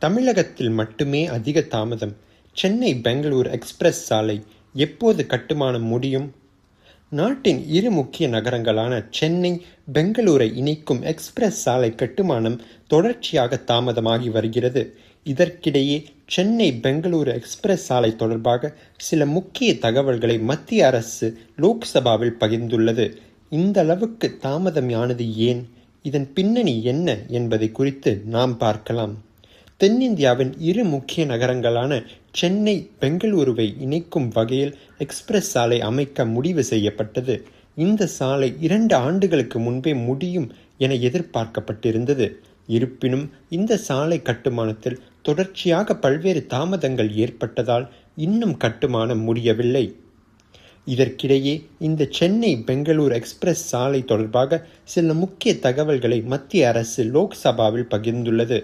தமிழகத்தில் மட்டுமே அதிக தாமதம். சென்னை பெங்களூர் எக்ஸ்பிரஸ் சாலை எப்போது கட்டுமானம் முடியும்? நாட்டின் இரு முக்கிய நகரங்களான சென்னை பெங்களூரை இணைக்கும் எக்ஸ்பிரஸ் சாலை கட்டுமானம் தொடர்ச்சியாக தாமதமாகி வருகிறது. இதற்கிடையே சென்னை பெங்களூரு எக்ஸ்பிரஸ் சாலை தொடர்பாக சில முக்கிய தகவல்களை மத்திய அரசு லோக்சபாவில் பகிர்ந்துள்ளது. இந்த அளவுக்கு தாமதமானது ஏன்? இதன் பின்னணி என்ன என்பதை குறித்து நாம் பார்க்கலாம். தென்னிந்தியாவின் இரு முக்கிய நகரங்களான சென்னை பெங்களூருவை இணைக்கும் வகையில் எக்ஸ்பிரஸ் சாலை அமைக்க முடிவு செய்யப்பட்டது. இந்த சாலை 2 ஆண்டுகளுக்கு முன்பே முடியும் என எதிர்பார்க்கப்பட்டிருந்தது. இருப்பினும் இந்த சாலை கட்டுமானத்தில் தொடர்ச்சியாக பல்வேறு தாமதங்கள் ஏற்பட்டதால் இன்னும் கட்டுமானம் முடியவில்லை. இதற்கிடையே இந்த சென்னை பெங்களூர் எக்ஸ்பிரஸ் சாலை தொடர்பாக சில முக்கிய தகவல்களை மத்திய அரசு லோக்சபாவில் பகிர்ந்துள்ளது.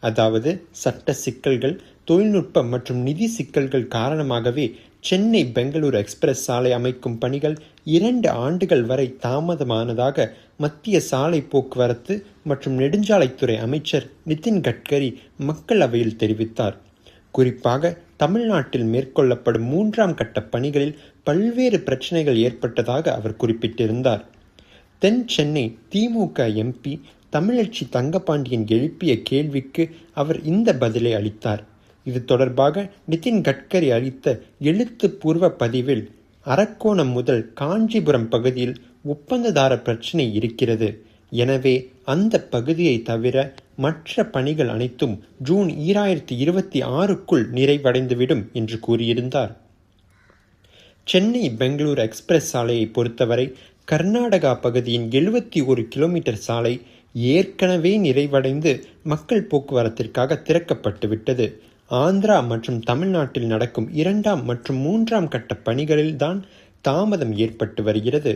அதாவது, சட்ட சிக்கல்கள், தொழில்நுட்ப மற்றும் நிதி சிக்கல்கள் காரணமாகவே சென்னை பெங்களூரு எக்ஸ்பிரஸ் சாலை அமைக்கும் பணிகள் 2 ஆண்டுகள் வரை தாமதமானதாக மத்திய சாலை போக்குவரத்து மற்றும் நெடுஞ்சாலைத்துறை அமைச்சர் நிதின் கட்கரி மக்களவையில் தெரிவித்தார். குறிப்பாக தமிழ்நாட்டில் மேற்கொள்ளப்படும் 3ஆம் கட்ட பணிகளில் பல்வேறு பிரச்சனைகள் ஏற்பட்டதாக அவர் குறிப்பிட்டிருந்தார். தென் சென்னை திமுக எம்பி தமிழச்சி தங்கபாண்டியன் எழுப்பிய கேள்விக்கு அவர் இந்த பதிலை அளித்தார். இது தொடர்பாக நிதின் கட்கரி அளித்த எழுத்துப்பூர்வ பதிவில், அரக்கோணம் முதல் காஞ்சிபுரம் பகுதியில் ஒப்பந்ததாரர் பிரச்சினை இருக்கிறது. எனவே அந்த பகுதியை தவிர மற்ற பணிகள் அனைத்தும் ஜூன் 2026க்குள் நிறைவடைந்துவிடும் என்று கூறியிருந்தார். சென்னை பெங்களூரு எக்ஸ்பிரஸ் சாலையை பொறுத்தவரை கர்நாடகா பகுதியின் 71 கிலோமீட்டர் சாலை ஏற்கனவே நிறைவடைந்து மக்கள் போக்குவரத்திற்காக திறக்கப்பட்டுவிட்டது. ஆந்திரா மற்றும் தமிழ்நாட்டில் நடக்கும் 2ஆம் மற்றும் 3ஆம் கட்ட பணிகளில் தான் தாமதம் ஏற்பட்டு வருகிறது.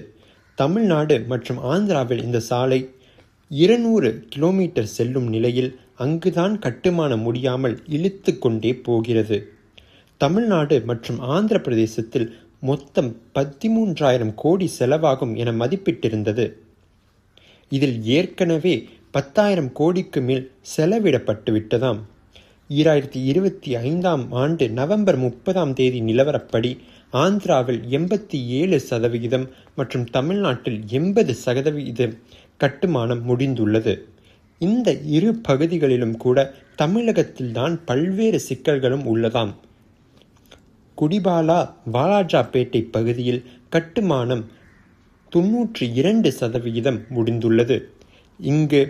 தமிழ்நாடு மற்றும் ஆந்திராவில் இந்த சாலை 200 கிலோமீட்டர் செல்லும் நிலையில் அங்குதான் கட்டுமானம் முடியாமல் இழுத்து கொண்டே போகிறது. தமிழ்நாடு மற்றும் ஆந்திர பிரதேசத்தில் மொத்தம் 13,000 கோடி செலவாகும் என மதிப்பிட்டிருந்தது. இதில் ஏற்கனவே 10,000 கோடிக்கு மேல் செலவிடப்பட்டு விட்டதாம். 2025ஆம் ஆண்டு நவம்பர் 30ஆம் தேதி நிலவரப்படி ஆந்திராவில் 87% மற்றும் தமிழ்நாட்டில் 80% கட்டுமானம் முடிந்துள்ளது. இந்த இரு பகுதிகளிலும் கூட தமிழகத்தில்தான் பல்வேறு சிக்கல்களும் உள்ளதாம். குடிபாலா வாலாஜாபேட்டை பகுதியில் கட்டுமானம் 92% முடிந்துள்ளது. இங்கு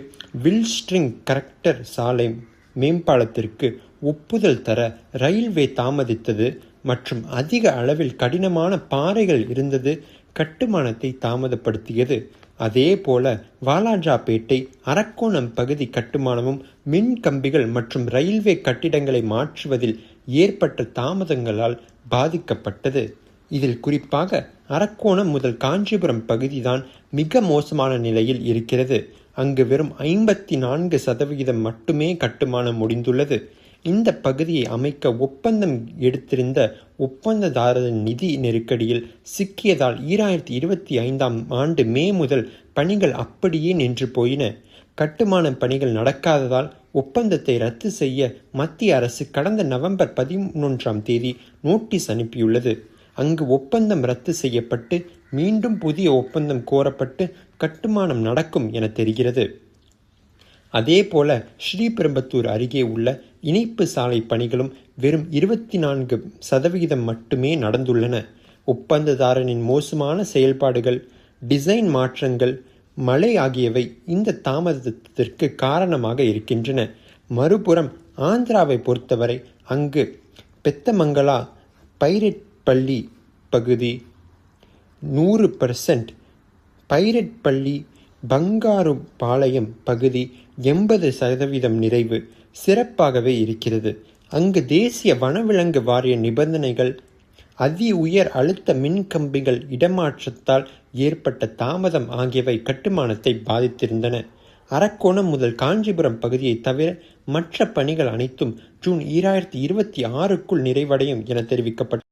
வில்ஸ்ட்ரிங் கரெக்டர் சாலை மேம்பாலத்திற்கு ஒப்புதல் தர ரயில்வே தாமதித்தது மற்றும் அதிக அளவில் கடினமான பாறைகள் இருந்தது கட்டுமானத்தை தாமதப்படுத்தியது. அதேபோல வாலாஜாபேட்டை அரக்கோணம் பகுதி கட்டுமானமும் மின் கம்பிகள் மற்றும் ரயில்வே கட்டிடங்களை மாற்றுவதில் ஏற்பட்ட தாமதங்களால் பாதிக்கப்பட்டது. இதில் குறிப்பாக அரக்கோணம் முதல் காஞ்சிபுரம் பகுதிதான் மிக மோசமான நிலையில் இருக்கிறது. அங்கு வெறும் 54% மட்டுமே கட்டுமானம் முடிந்துள்ளது. இந்த பகுதியை அமைக்க ஒப்பந்தம் எடுத்திருந்த ஒப்பந்ததாரரின் நிதி நெருக்கடியில் சிக்கியதால் 2025ஆம் ஆண்டு மே முதல் பணிகள் அப்படியே நின்று போயின. கட்டுமான பணிகள் நடக்காததால் ஒப்பந்தத்தை ரத்து செய்ய மத்திய அரசு கடந்த நவம்பர் 11ஆம் தேதி நோட்டீஸ் அனுப்பியுள்ளது. அங்கு ஒப்பந்தம் ரத்து செய்யப்பட்டு மீண்டும் புதிய ஒப்பந்தம் கோரப்பட்டு கட்டுமானம் நடக்கும் என தெரிகிறது. அதேபோல ஸ்ரீபெரும்புதூர் அருகே உள்ள இணைப்பு சாலை பணிகளும் வெறும் 24% மட்டுமே நடந்துள்ளன. ஒப்பந்ததாரனின் மோசமான செயல்பாடுகள், டிசைன் மாற்றங்கள், மழை ஆகியவை இந்த தாமதத்திற்கு காரணமாக இருக்கின்றன. மறுபுறம் ஆந்திராவை பொறுத்தவரை அங்கு பெத்தமங்கலா பைரெட்பள்ளி பகுதி 100%, பைரெட்பள்ளி பங்காருபாளையம் பகுதி 80% நிறைவு சிறப்பாகவே இருக்கிறது. அங்கு தேசிய வனவிலங்கு வாரிய நிபந்தனைகள், அதி உயர் அழுத்த மின்கம்பிகள் இடமாற்றத்தால் ஏற்பட்ட தாமதம் ஆகியவை கட்டுமானத்தை பாதித்திருந்தன. அரக்கோணம் முதல் காஞ்சிபுரம் பகுதியை தவிர மற்ற பணிகள் அனைத்தும் ஜூன் 2026க்குள் நிறைவடையும் என தெரிவிக்கப்பட்டது.